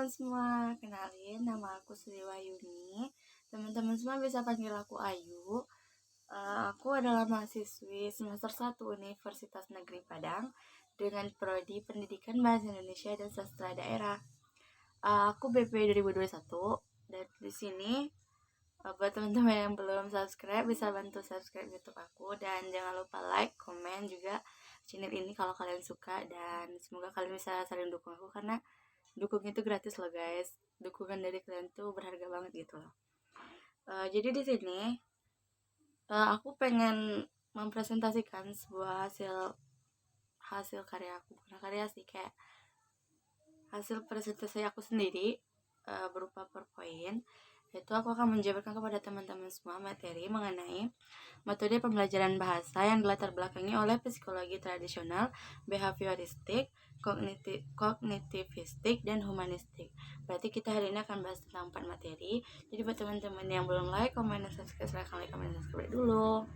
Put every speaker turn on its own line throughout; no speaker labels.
teman-teman semua, kenalin nama aku Sri Wayuni. Teman-teman semua bisa panggil aku Ayu. Aku adalah mahasiswi semester 1 Universitas Negeri Padang dengan prodi Pendidikan Bahasa Indonesia dan Sastra Daerah. Aku BP 2021 dan di sini buat teman-teman yang belum subscribe bisa bantu subscribe YouTube aku dan jangan lupa like, komen juga channel ini kalau kalian suka dan semoga kalian bisa saling dukung aku karena dukung itu gratis loh guys. Dukungan dari kalian tuh berharga banget gitu loh. Jadi di sini aku pengen mempresentasikan sebuah hasil karya aku, bukan karya sih, kayak hasil presentasi aku sendiri berupa PowerPoint. Itu aku akan menjabarkan kepada teman-teman semua materi mengenai metode pembelajaran bahasa yang dilatar belakangi oleh psikologi tradisional, behavioristik, kognitivistik, dan humanistik. Berarti kita hari ini akan bahas tentang 4 materi. Jadi buat teman-teman yang belum like, komen, dan subscribe, silahkan like, komen, dan subscribe dulu.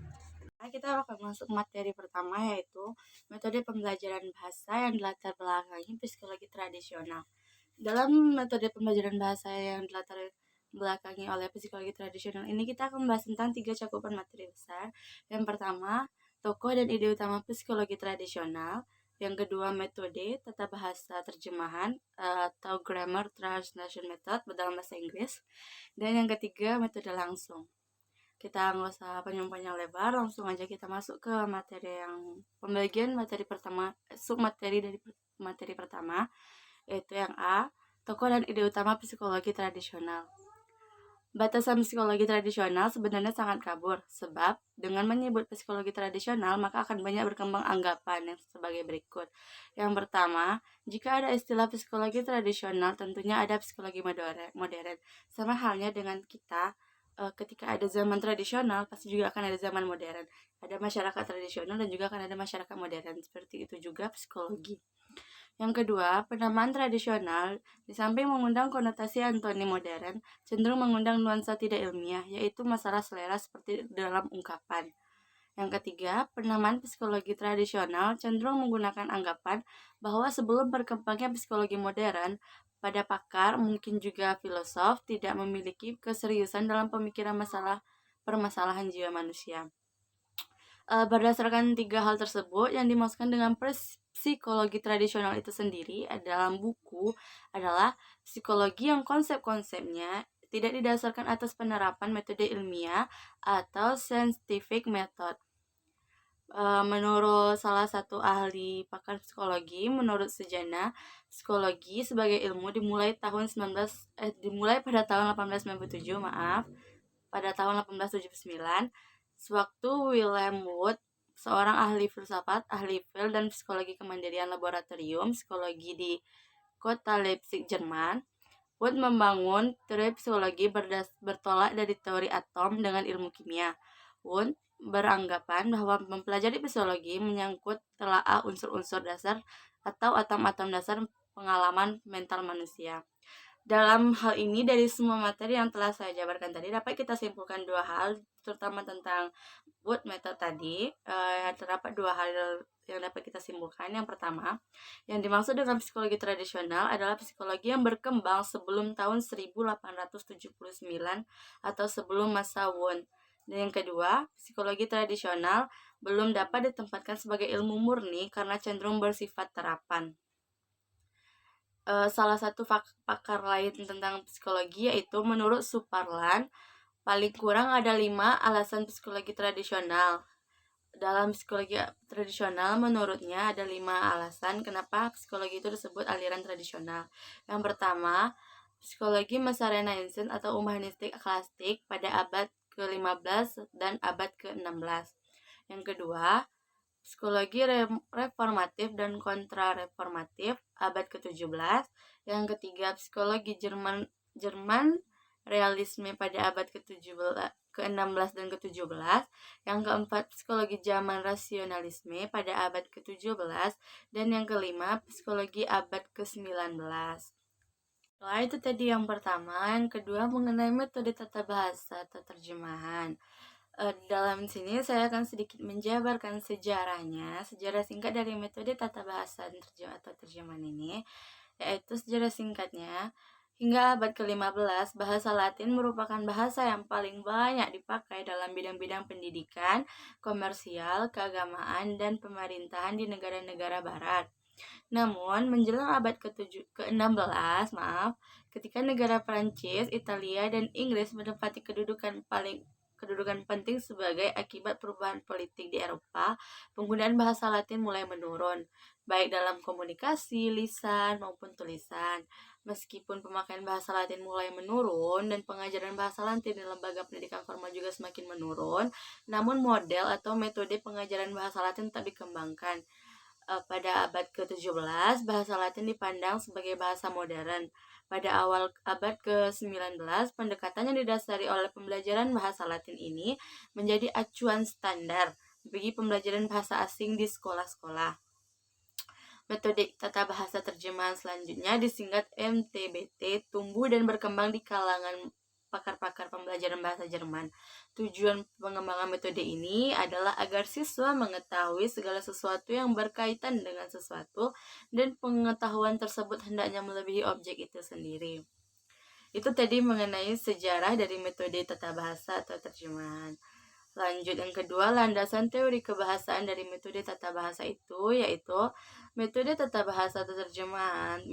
Nah, kita akan masuk materi pertama, yaitu metode pembelajaran bahasa yang dilatar belakangi psikologi tradisional. Dalam metode pembelajaran bahasa yang dilatar belakangi oleh psikologi tradisional ini, kita akan membahas tentang 3 cakupan materi besar. Yang pertama, tokoh dan ide utama psikologi tradisional. Yang kedua, metode tata bahasa terjemahan atau grammar translation method dalam bahasa Inggris. Dan yang ketiga, metode langsung. Kita nggak usah panjang-panjang lebar, langsung aja kita masuk ke materi yang pembagian materi pertama, submateri dari materi pertama, yaitu yang A, tokoh dan ide utama psikologi tradisional. Batasan psikologi tradisional sebenarnya sangat kabur, sebab dengan menyebut psikologi tradisional maka akan banyak berkembang anggapan yang sebagai berikut. Yang pertama, jika ada istilah psikologi tradisional, tentunya ada psikologi modern. Sama halnya dengan kita, ketika ada zaman tradisional, pasti juga akan ada zaman modern. Ada masyarakat tradisional dan juga akan ada masyarakat modern. Seperti itu juga psikologi. Yang kedua, penamaan tradisional di samping mengundang konotasi antoni modern, cenderung mengundang nuansa tidak ilmiah, yaitu masalah selera seperti dalam ungkapan. Yang ketiga, penamaan psikologi tradisional cenderung menggunakan anggapan bahwa sebelum berkembangnya psikologi modern, pada pakar, mungkin juga filosof, tidak memiliki keseriusan dalam pemikiran permasalahan jiwa manusia. Berdasarkan 3 hal tersebut, yang dimaksudkan dengan psikologi tradisional itu sendiri dalam buku adalah psikologi yang konsep-konsepnya tidak didasarkan atas penerapan metode ilmiah atau scientific method. Menurut salah satu ahli pakar psikologi, menurut Sejana, psikologi sebagai ilmu dimulai pada tahun 1897, pada tahun 1879, sewaktu Wilhelm Wundt, seorang ahli filsafat, ahli fil dan psikologi kemandirian laboratorium psikologi di kota Leipzig, Jerman. Wundt membangun teori psikologi bertolak dari teori atom dengan ilmu kimia. Wundt beranggapan bahwa mempelajari psikologi menyangkut telaah unsur-unsur dasar atau atom-atom dasar pengalaman mental manusia. Dalam hal ini, dari semua materi yang telah saya jabarkan tadi, dapat kita simpulkan 2 hal, terutama tentang Wundt method tadi. Terdapat 2 hal yang dapat kita simpulkan. Yang pertama, yang dimaksud dengan psikologi tradisional adalah psikologi yang berkembang sebelum tahun 1879 atau sebelum masa Wundt. Dan yang kedua, psikologi tradisional belum dapat ditempatkan sebagai ilmu murni karena cenderung bersifat terapan. Salah satu pakar lain tentang psikologi yaitu menurut Suparlan, paling kurang ada 5 alasan psikologi tradisional. Dalam psikologi tradisional, menurutnya ada 5 alasan kenapa psikologi itu disebut aliran tradisional. Yang pertama, psikologi masa Renaissance atau humanistik klasik pada abad ke-15 dan abad ke-16. Yang kedua, psikologi reformatif dan kontrareformatif abad ke-17. Yang ketiga, psikologi Jerman realisme pada abad ke-16 dan ke-17. Yang keempat, psikologi zaman rasionalisme pada abad ke-17. Dan yang kelima, psikologi abad ke-19. Setelah itu tadi yang pertama. Yang kedua, mengenai metode tata bahasa atau terjemahan. Dalam sini saya akan sedikit menjabarkan sejarahnya, sejarah singkat dari metode tata bahasa atau terjemahan ini, yaitu sejarah singkatnya. Hingga abad ke-15, bahasa Latin merupakan bahasa yang paling banyak dipakai dalam bidang-bidang pendidikan, komersial, keagamaan, dan pemerintahan di negara-negara barat. Namun, menjelang abad ke-16, ketika negara Prancis, Italia, dan Inggris menempati kedudukan penting sebagai akibat perubahan politik di Eropa, penggunaan bahasa Latin mulai menurun, baik dalam komunikasi, lisan, maupun tulisan. Meskipun pemakaian bahasa Latin mulai menurun dan pengajaran bahasa Latin di lembaga pendidikan formal juga semakin menurun, namun model atau metode pengajaran bahasa Latin tetap dikembangkan. Pada abad ke-17, bahasa Latin dipandang sebagai bahasa modern. Pada awal abad ke-19, pendekatan yang didasari oleh pembelajaran bahasa Latin ini menjadi acuan standar bagi pembelajaran bahasa asing di sekolah-sekolah. Metode tata bahasa terjemahan selanjutnya disingkat MTBT tumbuh dan berkembang di kalangan pakar-pakar pembelajaran bahasa Jerman. Tujuan pengembangan metode ini adalah agar siswa mengetahui segala sesuatu yang berkaitan dengan sesuatu dan pengetahuan tersebut hendaknya melebihi objek itu sendiri. Itu tadi mengenai sejarah dari metode tata bahasa atau terjemahan. Lanjut yang kedua, landasan teori kebahasaan dari metode tata bahasa itu yaitu metode tata bahasa atau terjemahan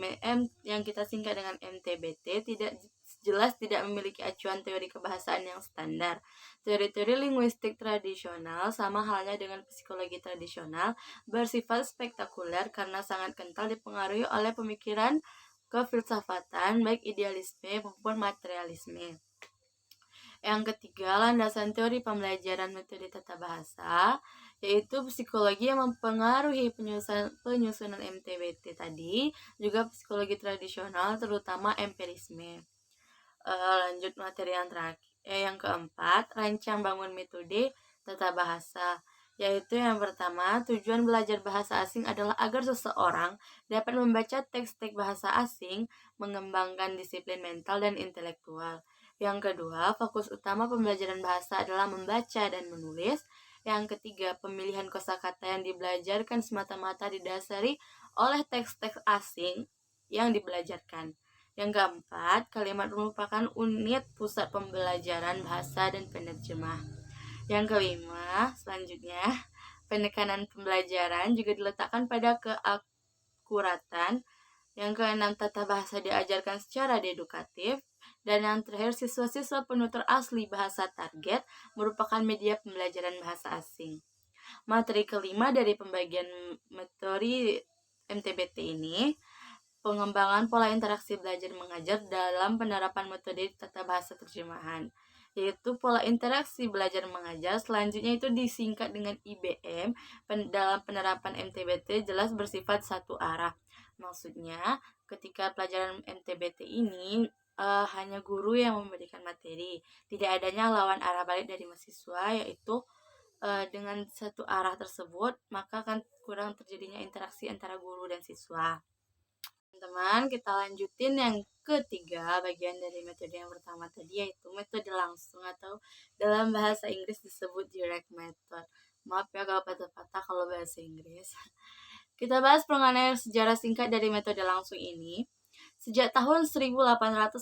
yang kita singkat dengan MTBT tidak memiliki acuan teori kebahasaan yang standar. Teori-teori linguistik tradisional sama halnya dengan psikologi tradisional bersifat spektakuler karena sangat kental dipengaruhi oleh pemikiran kefilsafatan baik idealisme maupun materialisme. Yang ketiga, landasan teori pembelajaran metode tata bahasa, yaitu psikologi yang mempengaruhi penyusunan MTBT tadi, juga psikologi tradisional, terutama empirisme. Lanjut materi yang terakhir, yang keempat, rancang bangun metode tata bahasa, yaitu yang pertama, tujuan belajar bahasa asing adalah agar seseorang dapat membaca teks-teks bahasa asing, mengembangkan disiplin mental dan intelektual. Yang kedua, fokus utama pembelajaran bahasa adalah membaca dan menulis. Yang ketiga, pemilihan kosakata yang dibelajarkan semata-mata didasari oleh teks-teks asing yang dibelajarkan. Yang keempat, kalimat merupakan unit pusat pembelajaran bahasa dan penerjemah. Yang kelima, selanjutnya, penekanan pembelajaran juga diletakkan pada keakuratan. Yang keenam, tata bahasa diajarkan secara dedukatif. Dan yang terakhir, siswa-siswa penutur asli bahasa target merupakan media pembelajaran bahasa asing. Materi kelima dari pembagian materi MTBT ini, pengembangan pola interaksi belajar mengajar dalam penerapan metode tata bahasa terjemahan, yaitu pola interaksi belajar mengajar. Selanjutnya itu disingkat dengan IBM. Dalam penerapan MTBT jelas bersifat satu arah. Maksudnya, ketika pelajaran MTBT ini hanya guru yang memberikan materi, tidak adanya lawan arah balik dari mahasiswa, yaitu dengan satu arah tersebut maka akan kurang terjadinya interaksi antara guru dan siswa. Teman-teman, kita lanjutin yang ketiga, bagian dari metode yang pertama tadi, yaitu metode langsung atau dalam bahasa Inggris disebut direct method. Maaf ya kalau patah-patah kalau bahasa Inggris. Kita bahas pengenai sejarah singkat dari metode langsung ini. Sejak tahun 1880,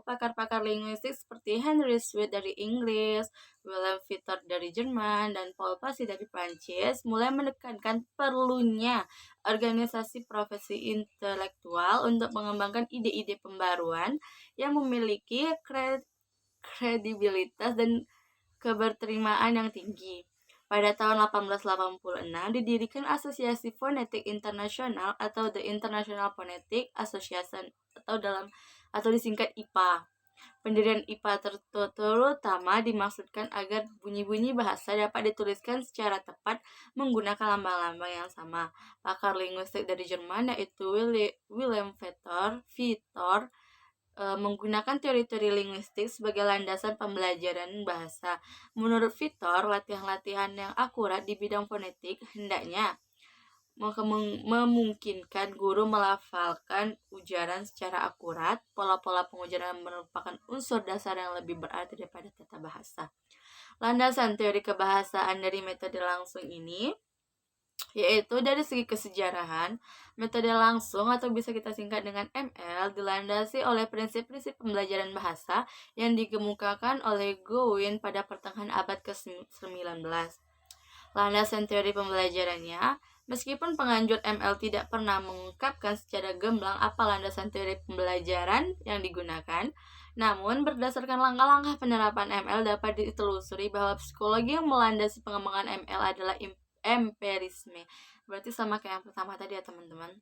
pakar-pakar linguistik seperti Henry Sweet dari Inggris, William Vitor dari Jerman, dan Paul Passy dari Prancis mulai menekankan perlunya organisasi profesi intelektual untuk mengembangkan ide-ide pembaruan yang memiliki kredibilitas dan keberterimaan yang tinggi. Pada tahun 1886 didirikan Asosiasi Fonetik Internasional atau The International Phonetic Association atau disingkat IPA. Pendirian IPA terutama dimaksudkan agar bunyi-bunyi bahasa dapat dituliskan secara tepat menggunakan lambang-lambang yang sama. Pakar linguistik dari Jerman yaitu Wilhelm Vitor menggunakan teori-teori linguistik sebagai landasan pembelajaran bahasa. Menurut Vitor, latihan-latihan yang akurat di bidang fonetik hendaknya memungkinkan guru melafalkan ujaran secara akurat. Pola-pola pengujaran merupakan unsur dasar yang lebih berarti daripada tata bahasa. Landasan teori kebahasaan dari metode langsung ini yaitu dari segi kesejarahan, metode langsung atau bisa kita singkat dengan ML dilandasi oleh prinsip-prinsip pembelajaran bahasa yang dikemukakan oleh Gowen pada pertengahan abad ke-19. Landasan teori pembelajarannya, meskipun penganjur ML tidak pernah mengungkapkan secara gamblang apa landasan teori pembelajaran yang digunakan, namun berdasarkan langkah-langkah penerapan ML dapat ditelusuri bahwa psikologi yang melandasi pengembangan ML adalah empirisme. Berarti sama kayak yang pertama tadi ya teman-teman.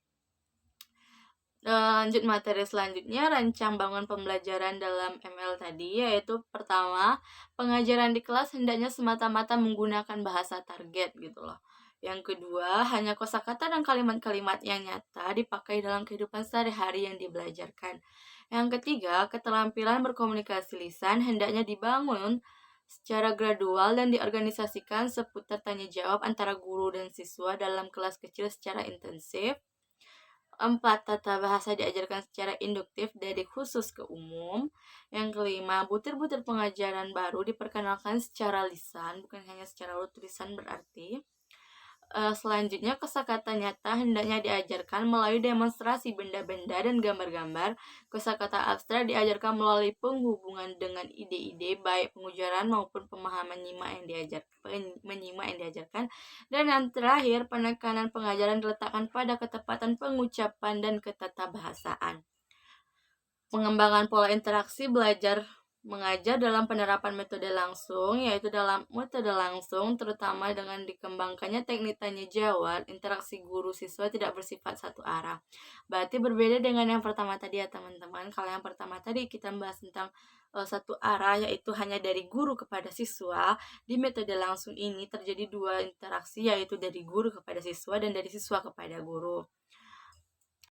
Lanjut materi selanjutnya, rancang bangun pembelajaran dalam ML tadi, yaitu pertama, pengajaran di kelas hendaknya semata-mata menggunakan bahasa target gitu loh. Yang kedua, hanya kosakata dan kalimat-kalimat yang nyata dipakai dalam kehidupan sehari-hari yang dibelajarkan. Yang ketiga, keterampilan berkomunikasi lisan hendaknya dibangun secara gradual dan diorganisasikan seputar tanya jawab antara guru dan siswa dalam kelas kecil secara intensif. 4. Tata bahasa diajarkan secara induktif dari khusus ke umum. Yang kelima, butir-butir pengajaran baru diperkenalkan secara lisan, bukan hanya secara tulisan berarti. Selanjutnya, kosakata nyata hendaknya diajarkan melalui demonstrasi benda-benda dan gambar-gambar. Kosakata abstrak diajarkan melalui penghubungan dengan ide-ide, baik pengujaran maupun pemahaman menyimak yang diajarkan. Dan yang terakhir, penekanan pengajaran diletakkan pada ketepatan pengucapan dan ketatabahasaan. Pengembangan pola interaksi belajar mengajar dalam penerapan metode langsung, yaitu dalam metode langsung terutama dengan dikembangkannya teknik tanya jawab, interaksi guru siswa tidak bersifat satu arah. Berarti berbeda dengan yang pertama tadi ya teman-teman. Kalau yang pertama tadi kita membahas tentang satu arah, yaitu hanya dari guru kepada siswa. Di metode langsung ini terjadi dua interaksi, yaitu dari guru kepada siswa dan dari siswa kepada guru.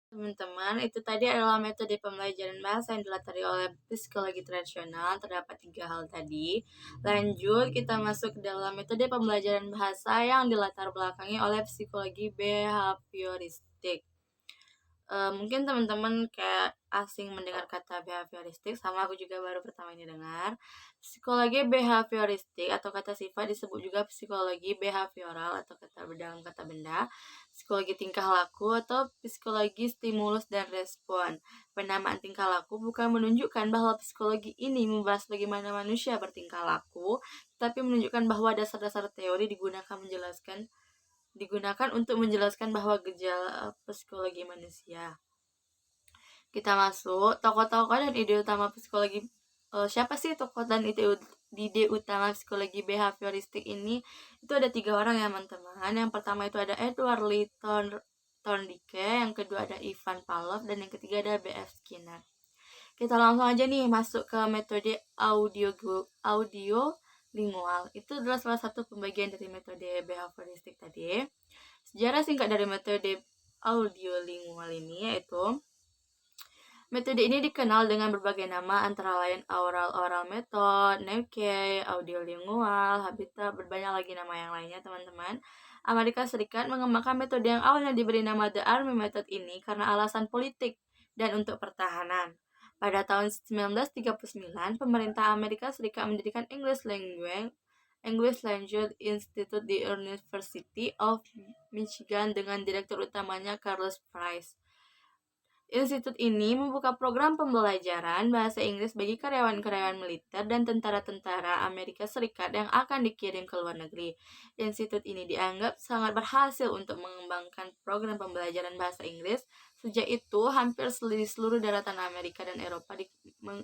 Teman-teman, itu tadi adalah metode pembelajaran bahasa yang dilatari oleh psikologi tradisional. Terdapat 3 hal tadi. Lanjut, kita masuk ke dalam metode pembelajaran bahasa yang dilatar belakangi oleh psikologi behavioristik. Mungkin teman-teman kayak asing mendengar kata behavioristik, sama aku juga baru pertama ini dengar. Psikologi behavioristik atau kata sifat disebut juga psikologi behavioral atau dalam kata benda, psikologi tingkah laku atau psikologi stimulus dan respon. Penamaan tingkah laku bukan menunjukkan bahwa psikologi ini membahas bagaimana manusia bertingkah laku, tapi menunjukkan bahwa dasar-dasar teori digunakan untuk menjelaskan bahwa gejala psikologi manusia. Kita masuk tokoh-tokoh dan ide utama psikologi. Siapa sih tokoh dan ide utama psikologi behavioristik ini? Itu ada 3 orang ya teman-teman. Yang pertama itu ada Edward Lee Thorndike, yang kedua ada Ivan Pavlov, dan yang ketiga ada B.F. Skinner. Kita langsung aja nih masuk ke metode audio lingual. Itu adalah salah satu pembagian dari metode behavioristik tadi. Sejarah singkat dari metode audio lingual ini yaitu metode ini dikenal dengan berbagai nama antara lain oral method, Neuke, audio lingual, habitat, berbanyak lagi nama yang lainnya teman-teman. Amerika Serikat mengembangkan metode yang awalnya diberi nama The Army Method ini karena alasan politik dan untuk pertahanan. Pada tahun 1939, pemerintah Amerika Serikat mendirikan English Language Institute di University of Michigan dengan direktur utamanya Carlos Price. Institut ini membuka program pembelajaran bahasa Inggris bagi karyawan-karyawan militer dan tentara-tentara Amerika Serikat yang akan dikirim ke luar negeri. Institut ini dianggap sangat berhasil untuk mengembangkan program pembelajaran bahasa Inggris. Sejak itu, hampir di seluruh daratan Amerika dan Eropa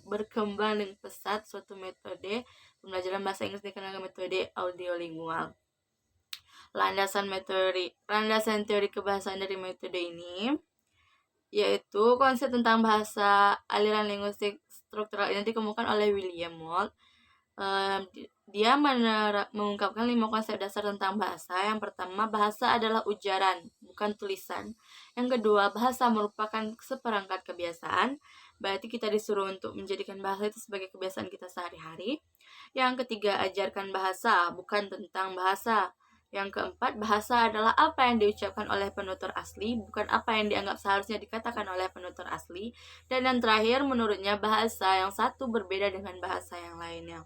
berkembang dengan pesat suatu metode pembelajaran bahasa Inggris dikenal metode audiolingual. Landasan teori kebahasaan dari metode ini yaitu konsep tentang bahasa aliran linguistik struktural ini dikemukakan oleh William Mould. Dia mengungkapkan 5 konsep dasar tentang bahasa. Yang pertama, bahasa adalah ujaran, bukan tulisan. Yang kedua, bahasa merupakan seperangkat kebiasaan. Berarti kita disuruh untuk menjadikan bahasa itu sebagai kebiasaan kita sehari-hari. Yang ketiga, ajarkan bahasa, bukan tentang bahasa. Yang keempat, bahasa adalah apa yang diucapkan oleh penutur asli, bukan apa yang dianggap seharusnya dikatakan oleh penutur asli. Dan yang terakhir, menurutnya bahasa yang satu berbeda dengan bahasa yang lainnya.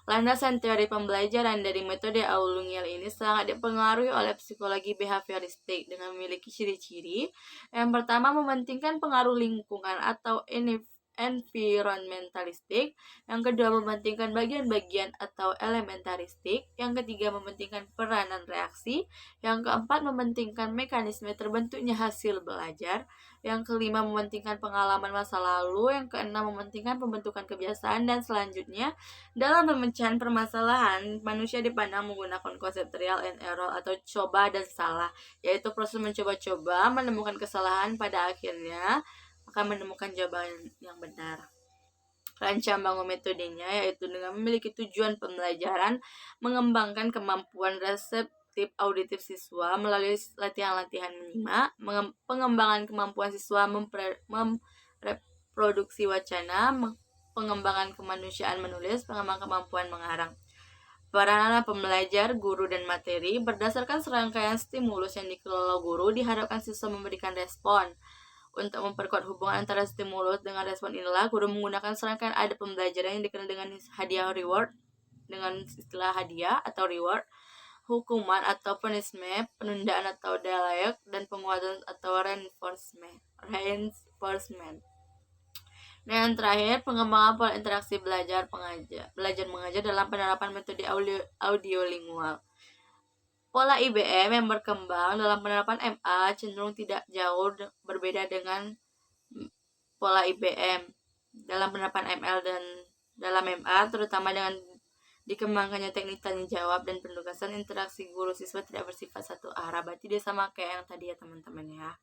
Landasan teori pembelajaran dari metode Aulungiel ini sangat dipengaruhi oleh psikologi behavioristik dengan memiliki ciri-ciri. Yang pertama, mementingkan pengaruh lingkungan atau environmentalistik. Yang kedua, mementingkan bagian-bagian atau elementaristik. Yang ketiga, mementingkan peranan reaksi. Yang keempat, mementingkan mekanisme terbentuknya hasil belajar. Yang kelima, mementingkan pengalaman masa lalu. Yang keenam, mementingkan pembentukan kebiasaan. Dan selanjutnya, dalam pemecahan permasalahan, manusia dipandang menggunakan konsep trial and error atau coba dan salah, yaitu proses mencoba-coba, menemukan kesalahan, pada akhirnya akan menemukan jawaban yang benar. Rancang bangun metodenya yaitu dengan memiliki tujuan pembelajaran, mengembangkan kemampuan reseptif auditif siswa melalui latihan-latihan menyimak, pengembangan kemampuan siswa memreproduksi wacana, pengembangan kemanusiaan menulis, pengembangan kemampuan mengarang. Peranan pembelajar, guru, dan materi berdasarkan serangkaian stimulus yang dikelola guru, diharapkan siswa memberikan respon. Untuk memperkuat hubungan antara stimulus dengan respon inilah, guru menggunakan serangkaian adat pembelajaran yang dikenal dengan hadiah reward, dengan istilah hadiah atau reward, hukuman atau punishment, penundaan atau delay, dan penguatan atau reinforcement. Nah, yang terakhir, pengembangan pola interaksi belajar mengajar dalam penerapan metode audiolingual. Pola IBM yang berkembang dalam penerapan MA cenderung tidak jauh berbeda dengan pola IBM dalam penerapan ML dan dalam MA, terutama dengan dikembangkannya teknik tanya jawab dan penugasan. Interaksi guru siswa tidak bersifat satu arah, berarti dia sama kayak yang tadi ya teman-teman ya.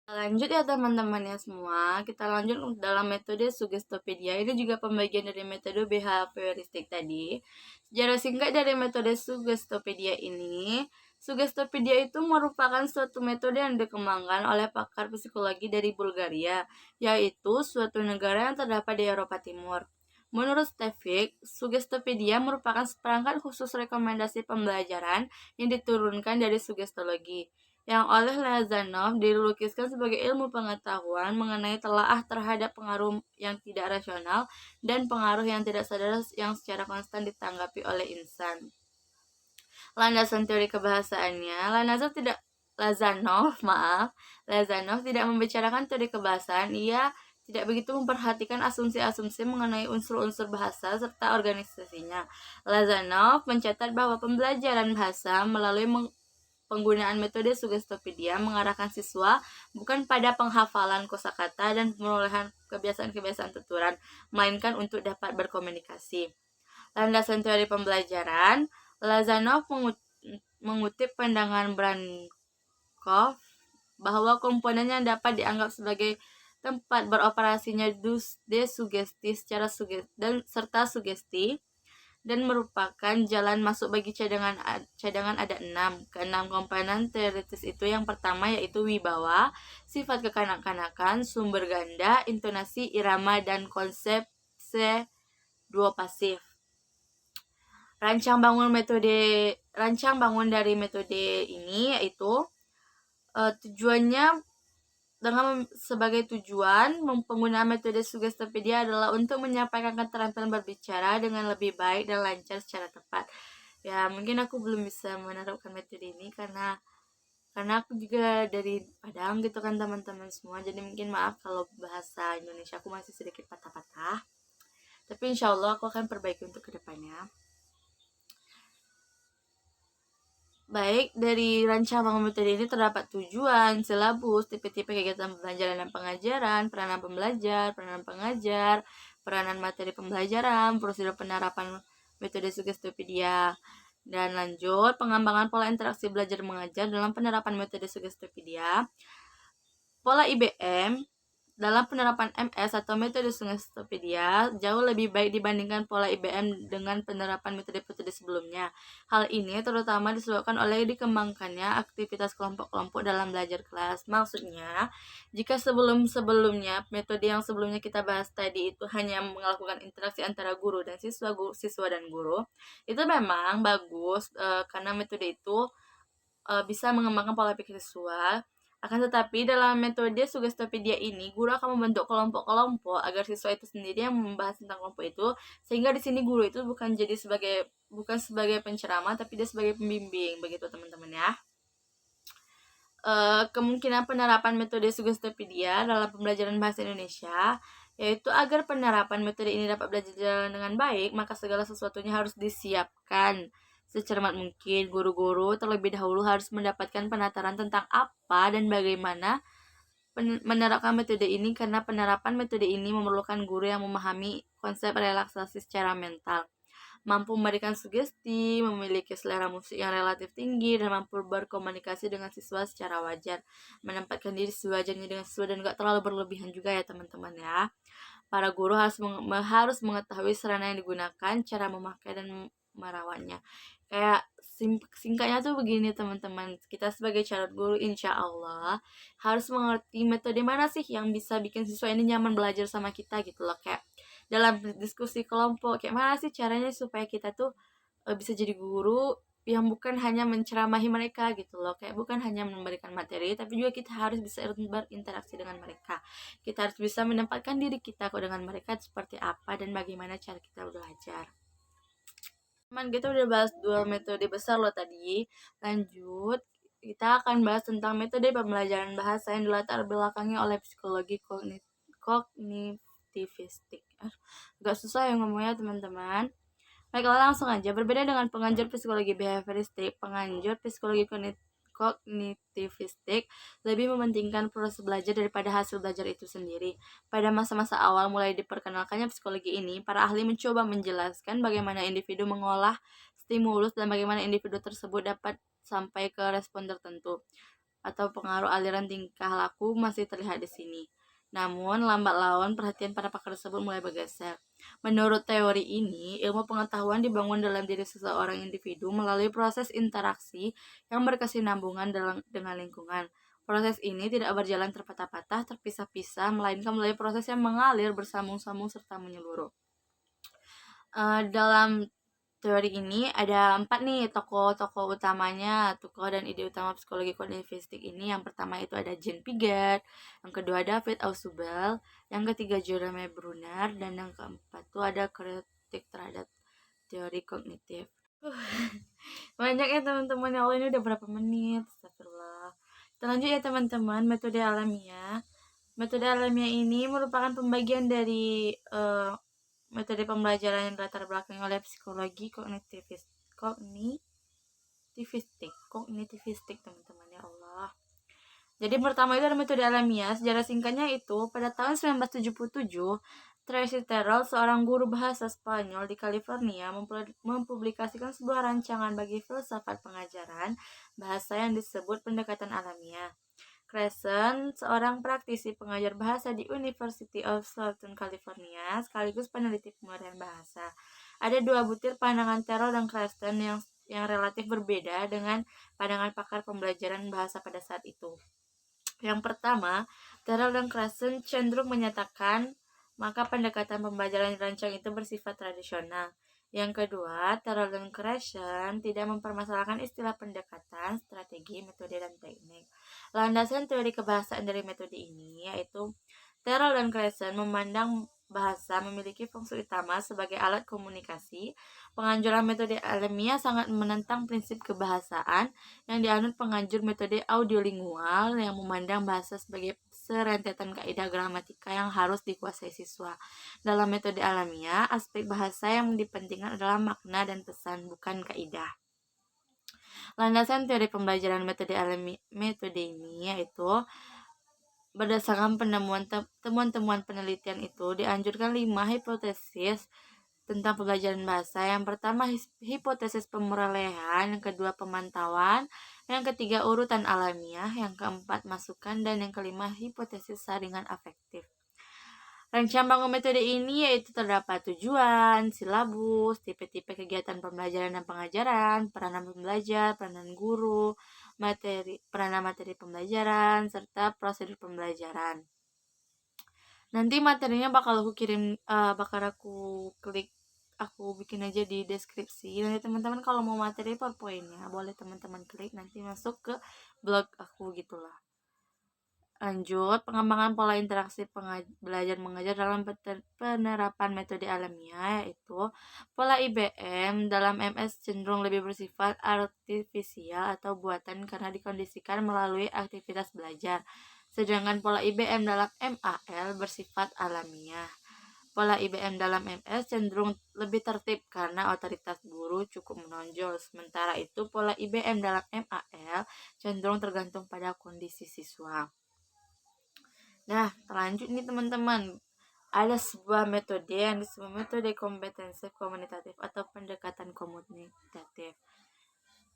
Lanjut ya teman-temannya semua, kita lanjut dalam metode Suggestopedia. Ini juga pembagian dari metode behavioristik tadi. Sejarah singkat dari metode Suggestopedia ini, Suggestopedia itu merupakan suatu metode yang dikembangkan oleh pakar psikologi dari Bulgaria, yaitu suatu negara yang terdapat di Eropa Timur. Menurut Stefik, Suggestopedia merupakan seperangkat khusus rekomendasi pembelajaran yang diturunkan dari sugestologi, yang oleh Lazanov dilukiskan sebagai ilmu pengetahuan mengenai telaah terhadap pengaruh yang tidak rasional dan pengaruh yang tidak sadar yang secara konstan ditanggapi oleh insan. Landasan teori kebahasaannya, Lazanov tidak membicarakan teori kebahasaan. Ia tidak begitu memperhatikan asumsi-asumsi mengenai unsur-unsur bahasa serta organisasinya. Lazanov mencatat bahwa pembelajaran bahasa melalui penggunaan metode Suggestopedia mengarahkan siswa bukan pada penghafalan kosakata dan perolehan kebiasaan-kebiasaan tuturan, melainkan untuk dapat berkomunikasi. Landasan teori pembelajaran, Lazanov mengutip pandangan Brankov bahwa komponen yang dapat dianggap sebagai tempat beroperasinya desugesti secara serta sugesti dan merupakan jalan masuk bagi cadangan ada 6. Keenam komponen teoritis itu yang pertama yaitu wibawa, sifat kekanak-kanakan, sumber ganda, intonasi, irama, dan konsep C2 pasif. Rancang bangun dari metode ini yaitu tujuannya dengan sebagai tujuan penggunaan metode Suggestopedia adalah untuk menyampaikan keterampilan berbicara dengan lebih baik dan lancar secara tepat. Ya, mungkin aku belum bisa menerapkan metode ini karena aku juga dari Padang gitu kan teman-teman semua. Jadi mungkin maaf kalau bahasa Indonesia aku masih sedikit patah-patah. Tapi insya Allah aku akan perbaiki untuk kedepannya. Baik, dari rancangan metode ini terdapat tujuan, silabus, tipe-tipe kegiatan pembelajaran dan pengajaran, peranan pembelajar, peranan pengajar, peranan materi pembelajaran, prosedur penerapan metode Suggestopedia. Dan lanjut, pengembangan pola interaksi belajar mengajar dalam penerapan metode Suggestopedia. Pola IBM dalam penerapan MS atau metode Suggestopedia jauh lebih baik dibandingkan pola IBM dengan penerapan metode-metode sebelumnya. Hal ini terutama disebabkan oleh dikembangkannya aktivitas kelompok-kelompok dalam belajar kelas. Maksudnya, jika sebelum-sebelumnya metode yang sebelumnya kita bahas tadi itu hanya melakukan interaksi antara guru dan siswa dan guru, itu memang bagus karena metode itu bisa mengembangkan pola pikir siswa. Akan tetapi dalam metode Sugestopedia ini, guru akan membentuk kelompok-kelompok agar siswa itu sendiri yang membahas tentang kelompok itu, sehingga di sini guru itu bukan sebagai penceramah, tapi dia sebagai pembimbing, begitu teman-teman ya. Kemungkinan penerapan metode Sugestopedia dalam pembelajaran bahasa Indonesia, yaitu agar penerapan metode ini dapat berjalan dengan baik, maka segala sesuatunya harus disiapkan secermat mungkin. Guru-guru terlebih dahulu harus mendapatkan penataran tentang apa dan bagaimana menerapkan metode ini, karena penerapan metode ini memerlukan guru yang memahami konsep relaksasi secara mental, mampu memberikan sugesti, memiliki selera musik yang relatif tinggi, dan mampu berkomunikasi dengan siswa secara wajar, menempatkan diri sewajarnya dengan siswa dan gak terlalu berlebihan juga ya teman-teman ya. Para guru harus mengetahui sarana yang digunakan, cara memakai dan merawatnya. Kayak singkatnya tuh begini teman-teman, kita sebagai calon guru insya Allah harus mengerti metode mana sih yang bisa bikin siswa ini nyaman belajar sama kita gitu loh. Kayak dalam diskusi kelompok, kayak mana sih caranya supaya kita tuh bisa jadi guru yang bukan hanya menceramahi mereka gitu loh, kayak bukan hanya memberikan materi, tapi juga kita harus bisa berinteraksi dengan mereka. Kita harus bisa menempatkan diri kita kok dengan mereka seperti apa dan bagaimana cara kita belajar. Teman, kita udah bahas 2 metode besar loh tadi. Lanjut, kita akan bahas tentang metode pembelajaran bahasa yang dilatar belakangi oleh psikologi kognitivistik. Agak susah ya ngomongnya teman-teman. Baiklah, langsung aja. Berbeda dengan penganjur psikologi behavioristik, penganjur psikologi kognitivistik lebih mementingkan proses belajar daripada hasil belajar itu sendiri. Pada masa-masa awal mulai diperkenalkannya psikologi ini, para ahli mencoba menjelaskan bagaimana individu mengolah stimulus dan bagaimana individu tersebut dapat sampai ke respon tertentu, atau pengaruh aliran tingkah laku masih terlihat di sini. Namun, lambat laun perhatian para pakar tersebut mulai bergeser. Menurut teori ini, ilmu pengetahuan dibangun dalam diri seseorang individu melalui proses interaksi yang berkesinambungan dengan lingkungan. Proses ini tidak berjalan terpatah-patah, terpisah-pisah, melainkan melalui proses yang mengalir bersambung-sambung serta menyeluruh. Dalam teori ini ada 4 nih tokoh-tokoh utamanya, tokoh dan ide utama psikologi kognitivistik ini. Yang pertama itu ada Jean Piaget, yang kedua David Ausubel, yang ketiga Jerome Bruner, dan yang keempat itu ada kritik terhadap teori kognitif. Banyak ya teman-teman, ya Allah, ini udah berapa menit? Astagfirullah. Kita lanjut ya teman-teman, metode alamiah. Metode alamiah ini merupakan pembagian dari metode pembelajaran yang latar belakang oleh psikologi kognitivistik teman-teman, ya Allah. Jadi pertama itu ada metode alamiah. Sejarah singkatnya itu pada tahun 1977, Tracy Terrell, seorang guru bahasa Spanyol di California, mempublikasikan sebuah rancangan bagi filsafat pengajaran bahasa yang disebut pendekatan alamiah. Crescent, seorang praktisi pengajar bahasa di University of Southern California, sekaligus peneliti pemurian bahasa. Ada 2 butir pandangan Terrell dan Crescent yang relatif berbeda dengan pandangan pakar pembelajaran bahasa pada saat itu. Yang pertama, Terrell dan Crescent cenderung menyatakan maka pendekatan pembelajaran dirancang itu bersifat tradisional. Yang kedua, Terrell dan Crescent tidak mempermasalahkan istilah pendekatan, strategi, metode, dan teknik. Landasan teori kebahasaan dari metode ini yaitu Terrell dan Crescent memandang bahasa memiliki fungsi utama sebagai alat komunikasi. Penganjuran metode alamiah sangat menentang prinsip kebahasaan yang dianut penganjur metode audiolingual yang memandang bahasa sebagai serentetan kaidah gramatika yang harus dikuasai siswa. Dalam metode alamiah, aspek bahasa yang dipentingkan adalah makna dan pesan, bukan kaidah. Landasan teori pembelajaran metode ini yaitu berdasarkan temuan-temuan penelitian itu dianjurkan 5 hipotesis tentang pembelajaran bahasa. Yang pertama hipotesis pemerolehan, yang kedua pemantauan, yang ketiga urutan alamiah, yang keempat masukan, dan yang kelima hipotesis saringan afektif. Rencana bangun metode ini yaitu terdapat tujuan, silabus, tipe-tipe kegiatan pembelajaran dan pengajaran, peranan pembelajar, peranan guru, peranan materi pembelajaran, serta prosedur pembelajaran. Nanti materinya bakal aku kirim, aku bikin aja di deskripsi. Nanti teman-teman kalau mau materi PowerPoint-nya boleh teman-teman klik nanti masuk ke blog aku gitulah. Lanjut, pengembangan pola interaksi belajar mengajar dalam penerapan metode alamiah, yaitu pola IBM dalam MS cenderung lebih bersifat artifisial atau buatan karena dikondisikan melalui aktivitas belajar. Sedangkan pola IBM dalam MAL bersifat alamiah. Pola IBM dalam MS cenderung lebih tertib karena otoritas guru cukup menonjol. Sementara itu, pola IBM dalam MAL cenderung tergantung pada kondisi siswa. Nah, terlanjut nih teman-teman. Ada sebuah metode yang disebut metode kompetensi komunikatif atau pendekatan komunikatif.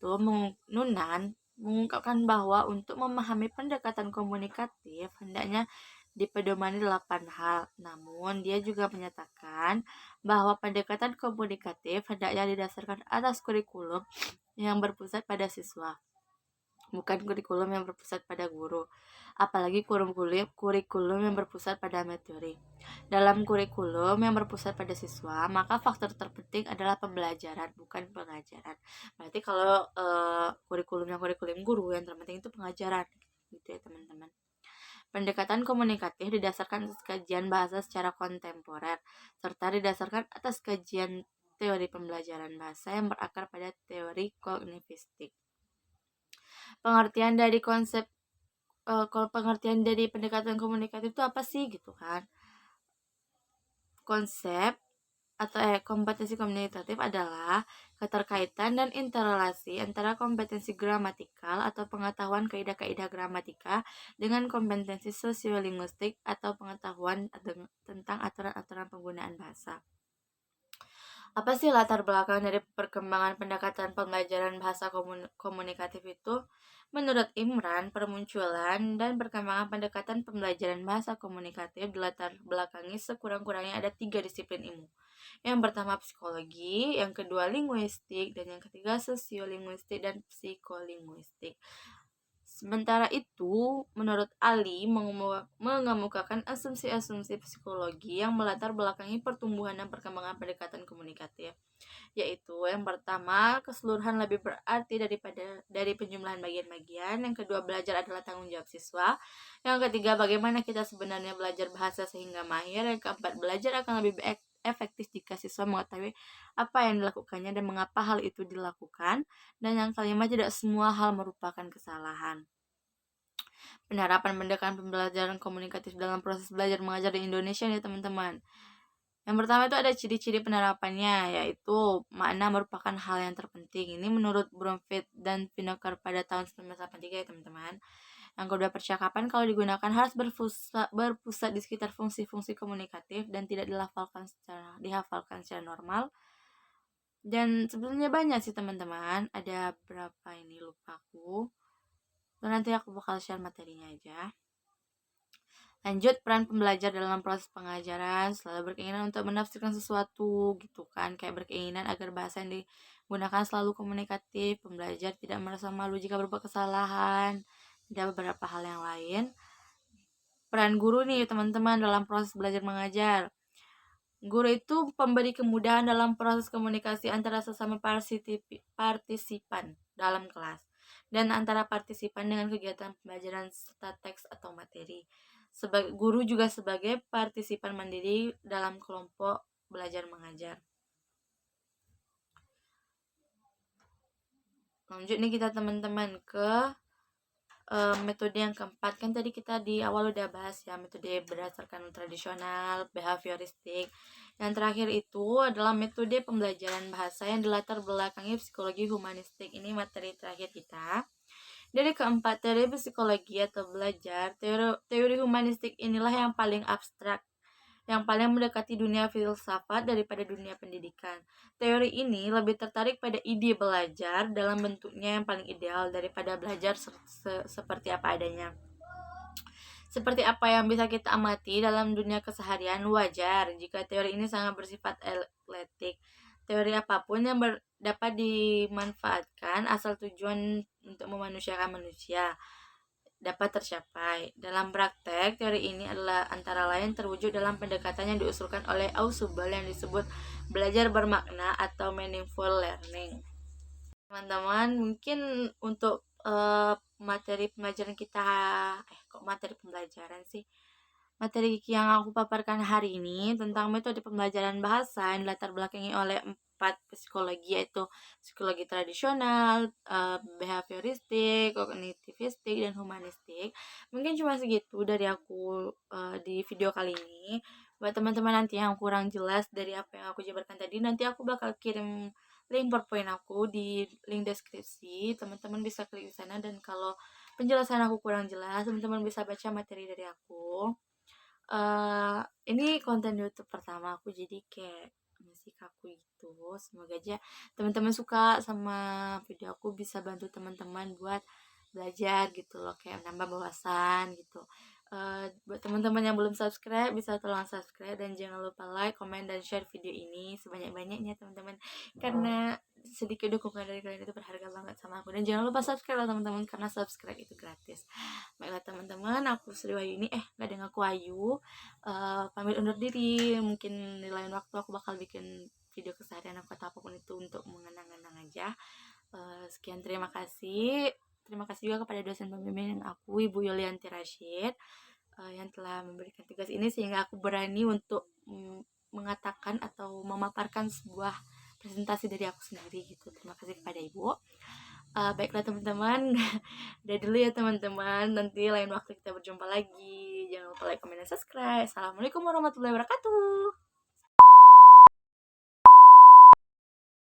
Nunan mengungkapkan bahwa untuk memahami pendekatan komunikatif hendaknya dipedomani 8 hal. Namun, dia juga menyatakan bahwa pendekatan komunikatif hendaknya didasarkan atas kurikulum yang berpusat pada siswa, bukan kurikulum yang berpusat pada guru, apalagi kurikulum yang berpusat pada materi. Dalam kurikulum yang berpusat pada siswa, maka faktor terpenting adalah pembelajaran, bukan pengajaran. Berarti kalau kurikulum guru, yang terpenting itu pengajaran, gitu ya teman-teman. Pendekatan komunikatif didasarkan atas kajian bahasa secara kontemporer, serta didasarkan atas kajian teori pembelajaran bahasa yang berakar pada teori kognitistik. Pengertian dari pengertian dari pendekatan komunikatif itu apa sih gitu kan? Konsep atau kompetensi komunikatif adalah keterkaitan dan interrelasi antara kompetensi gramatikal atau pengetahuan kaidah-kaidah gramatika dengan kompetensi sosiolinguistik atau pengetahuan tentang aturan-aturan penggunaan bahasa. Apa sih latar belakang dari perkembangan pendekatan pembelajaran bahasa komunikatif itu? Menurut Imran, permunculan dan perkembangan pendekatan pembelajaran bahasa komunikatif dilatar belakangi sekurang-kurangnya ada 3 disiplin ilmu. Yang pertama psikologi, yang kedua linguistik, dan yang ketiga sosiolinguistik dan psikolinguistik. Sementara itu, menurut Ali mengemukakan asumsi-asumsi psikologi yang melatar belakangi pertumbuhan dan perkembangan pendekatan komunikatif, yaitu yang pertama, keseluruhan lebih berarti dari penjumlahan bagian-bagian. Yang kedua, belajar adalah tanggung jawab siswa. Yang ketiga, bagaimana kita sebenarnya belajar bahasa sehingga mahir. Yang keempat, belajar akan lebih efektif jika siswa mengetahui apa yang dilakukannya dan mengapa hal itu dilakukan. Dan yang kelima, tidak semua hal merupakan kesalahan. Penerapan pendekatan pembelajaran komunikatif dalam proses belajar mengajar di Indonesia nih teman-teman. Yang pertama itu ada ciri-ciri penerapannya, yaitu makna merupakan hal yang terpenting. Ini menurut Bromfield dan Winokur pada tahun 1983 ya teman-teman. Yang kedua, percakapan kalau digunakan harus berpusat di sekitar fungsi-fungsi komunikatif dan tidak dihafalkan secara normal. Dan sebenarnya banyak sih teman-teman, ada berapa ini lupa aku. Dan nanti aku bakal share materinya aja. Lanjut, peran pembelajar dalam proses pengajaran selalu berkeinginan untuk menafsirkan sesuatu gitu kan, kayak berkeinginan agar bahasa yang digunakan selalu komunikatif. Pembelajar tidak merasa malu jika berbuat kesalahan, dan beberapa hal yang lain. Peran guru nih teman-teman dalam proses belajar mengajar. Guru itu pemberi kemudahan dalam proses komunikasi antara sesama partisipan dalam kelas dan antara partisipan dengan kegiatan pembelajaran serta teks atau materi. Guru juga sebagai partisipan mandiri dalam kelompok belajar mengajar. Lanjut nih kita teman-teman ke metode yang keempat. Kan tadi kita di awal udah bahas ya metode berdasarkan tradisional, behavioristik. Yang terakhir itu adalah metode pembelajaran bahasa yang dilatar belakangi psikologi humanistik. Ini materi terakhir kita. Dari keempat teori psikologi atau belajar, teori humanistik inilah yang paling abstrak, yang paling mendekati dunia filsafat daripada dunia pendidikan. Teori ini lebih tertarik pada ide belajar dalam bentuknya yang paling ideal daripada belajar seperti apa adanya. Seperti apa yang bisa kita amati dalam dunia keseharian, wajar jika teori ini sangat bersifat atletik. Teori apapun yang dapat dimanfaatkan asal tujuan untuk memanusiakan manusia dapat tercapai. Dalam praktek, teori ini adalah antara lain terwujud dalam pendekatan yang diusulkan oleh Ausubel yang disebut belajar bermakna atau meaningful learning. Teman-teman, mungkin untuk materi pembelajaran kita, kok materi pembelajaran sih? Materi yang aku paparkan hari ini tentang metode pembelajaran bahasa yang latar belakangi oleh 4 psikologi, yaitu psikologi tradisional, behavioristik, kognitivistik, dan humanistik. Mungkin cuma segitu dari aku di video kali ini. Buat teman-teman nanti yang kurang jelas dari apa yang aku jabarkan tadi, nanti aku bakal kirim link PowerPoint aku di link deskripsi. Teman-teman bisa klik di sana, dan kalau penjelasan aku kurang jelas, teman-teman bisa baca materi dari aku. Ini konten YouTube pertama aku, jadi kayak masih kaku gitu. Semoga aja teman-teman suka sama video aku, bisa bantu teman-teman buat belajar gitu loh, kayak nambah wawasan gitu. Buat teman-teman yang belum subscribe, bisa tolong subscribe, dan jangan lupa like, comment, dan share video ini sebanyak-banyaknya teman-teman, karena sedikit dukungan dari kalian itu berharga banget sama aku. Dan jangan lupa subscribe lah teman-teman, karena subscribe itu gratis. Baiklah teman-teman, aku Sri Wahyuni, gak ada ngaku Ayu, pamit undur diri. Mungkin di lain waktu aku bakal bikin video keseharian aku atau apapun itu untuk mengenang-enang aja. Sekian, terima kasih. Terima kasih juga kepada dosen pembimbing aku, Ibu Yulianti Rashid, yang telah memberikan tugas ini sehingga aku berani untuk mengatakan atau memaparkan sebuah presentasi dari aku sendiri gitu. Terima kasih kepada Ibu. Baiklah teman-teman, udah dulu ya teman-teman. Nanti lain waktu kita berjumpa lagi. Jangan lupa like, comment, dan subscribe. Assalamualaikum warahmatullahi wabarakatuh.